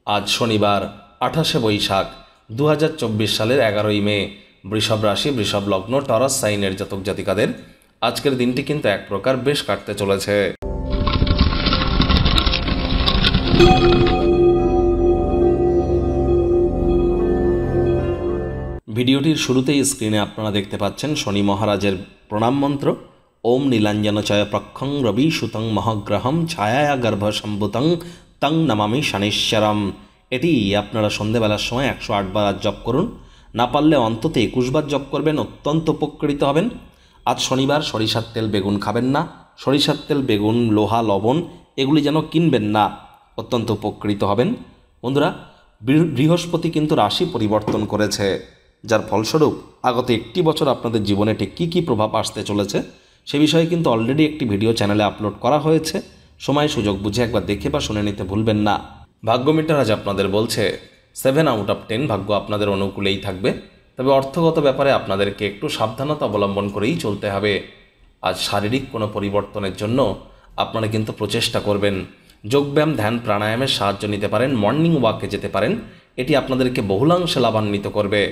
আজ শনিবার 28শে বৈশাখ 2024 সালের 11ই মে। বৃষভ রাশি, বৃষভ লগ্ন, টরাস সাইনের জাতক জাতিকাদের আজকের দিনটি কিন্তু এক প্রকার বেশ কাটতে চলেছে। ভিডিওটির শুরুতেই স্ক্রিনে আপনারা দেখতে পাচ্ছেন শনি মহারাজের প্রণাম মন্ত্র। ওম নীলাঞ্জনচয় প্রক্ষং রবি সুতং মহাগ্রহম ছায়া গর্ভ সম্ভুতং তং নমামি শনিশ্বরম। এটি আপনারা সন্ধেবেলার সময় 108 বার জপ করুন। না পারলে অন্তত 21 বার জপ করবেন, অত্যন্ত উপকৃত হবেন। আজ শনিবার সরিষার তেল বেগুন খাবেন না। সরিষার তেল বেগুন, লোহা, লবণ এগুলি যেন কিনবেন না, অত্যন্ত উপকৃত হবেন। বন্ধুরা, বৃহস্পতি কিন্তু রাশি পরিবর্তন করেছে, যার ফলস্বরূপ আগত একটি বছর আপনাদের জীবনে ঠিক কী কী প্রভাব আসতে চলেছে সে বিষয়ে কিন্তু অলরেডি একটি ভিডিও চ্যানেলে আপলোড করা হয়েছে। সময় সুযোগ বুঝে একবার দেখে বা শুনে নিতে ভুলবেন না। ভাগ্য মিটার আজ আপনাদের বলছে 7 আউট অফ 10 ভাগ্য আপনাদের অনুকূলেই থাকবে, তবে অর্থগত ব্যাপারে আপনাদেরকে একটু সাবধানতা অবলম্বন করেই চলতে হবে। আজ শারীরিক কোনো পরিবর্তনের জন্য আপনারা কিন্তু প্রচেষ্টা করবেন। যোগব্যায়াম, ধ্যান, প্রাণায়ামের সাহায্য নিতে পারেন, মর্নিং ওয়াকে যেতে পারেন, এটি আপনাদেরকে বহুলাংশে লাভান্বিত করবে।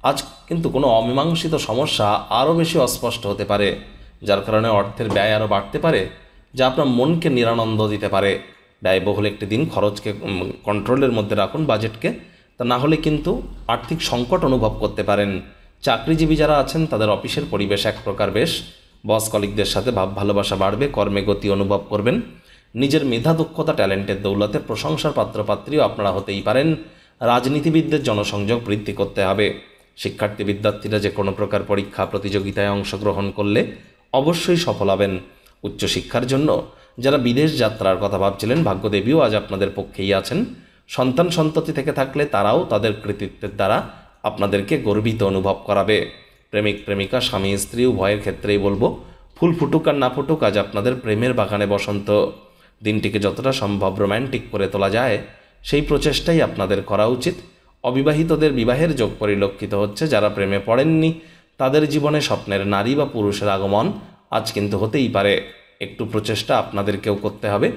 আজ কিন্তু কোনো অমীমাংসিত সমস্যা আরও বেশি অস্পষ্ট হতে পারে, যার কারণে অর্থের ব্যয় আরও বাড়তে পারে, যা আপনার মনকে নিরানন্দ দিতে পারে। ব্যয়বহুল একটি দিন, খরচকে কন্ট্রোলের মধ্যে রাখুন, বাজেটকে, তা না হলে কিন্তু আর্থিক সংকট অনুভব করতে পারেন। চাকরিজীবী যারা আছেন তাদের অফিসের পরিবেশ এক প্রকার বেশ, বস কলিগদের সাথে ভাব ভালোবাসা বাড়বে, কর্মে গতি অনুভব করবেন। নিজের মেধা, দক্ষতা, ট্যালেন্টের দৌলতে প্রশংসার পাত্রপাত্রীও আপনারা হতেই পারেন। রাজনীতিবিদদের জনসংযোগ বৃদ্ধি করতে হবে। শিক্ষার্থী বিদ্যার্থীরা যে কোনো প্রকার পরীক্ষা প্রতিযোগিতায় অংশগ্রহণ করলে অবশ্যই সফল হবেন। উচ্চশিক্ষার জন্য যারা বিদেশ যাত্রার কথা ভাবছিলেন, ভাগ্যদেবীও আজ আপনাদের পক্ষেই আছেন। সন্তান সন্ততি থেকে থাকলে তারাও তাদের কৃতিত্বের দ্বারা আপনাদেরকে গর্বিত অনুভব করাবে। প্রেমিক প্রেমিকা, স্বামী স্ত্রী উভয়ের ক্ষেত্রেই বলবো, ফুল ফুটুক আর না ফুটুক, আজ আপনাদের প্রেমের বাগানে বসন্ত। দিনটিকে যতটা সম্ভব রোম্যান্টিক করে তোলা যায় সেই প্রচেষ্টাই আপনাদের করা উচিত। অবিবাহিতদের বিবাহের যোগ পরিলক্ষিত হচ্ছে। যারা প্রেমে পড়েননি তাদের জীবনে স্বপ্নের নারী বা পুরুষের আগমন আজ কিন্তু হতেই পারে। একটু প্রচেষ্টা আপনাদেরকেও করতে হবে।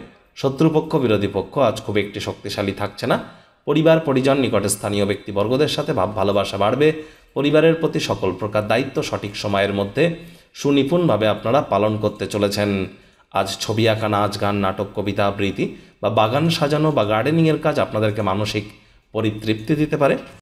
শত্রুপক্ষ, বিরোধী পক্ষ আজ খুব একটি শক্তিশালী থাকছে না। পরিবার, পরিজন, নিকটে স্থানীয় ব্যক্তিবর্গদের সাথে ভাব ভালোবাসা বাড়বে। পরিবারের প্রতি সকল প্রকার দায়িত্ব সঠিক সময়ের মধ্যে সুনিপুণভাবে আপনারা পালন করতে চলেছেন। আজ ছবি আঁকা, নাচ, গান, নাটক, কবিতা আবৃত্তি বা বাগান সাজানো বা গার্ডেনিংয়ের কাজ আপনাদেরকে মানসিক পরিতৃপ্তি দিতে পারে।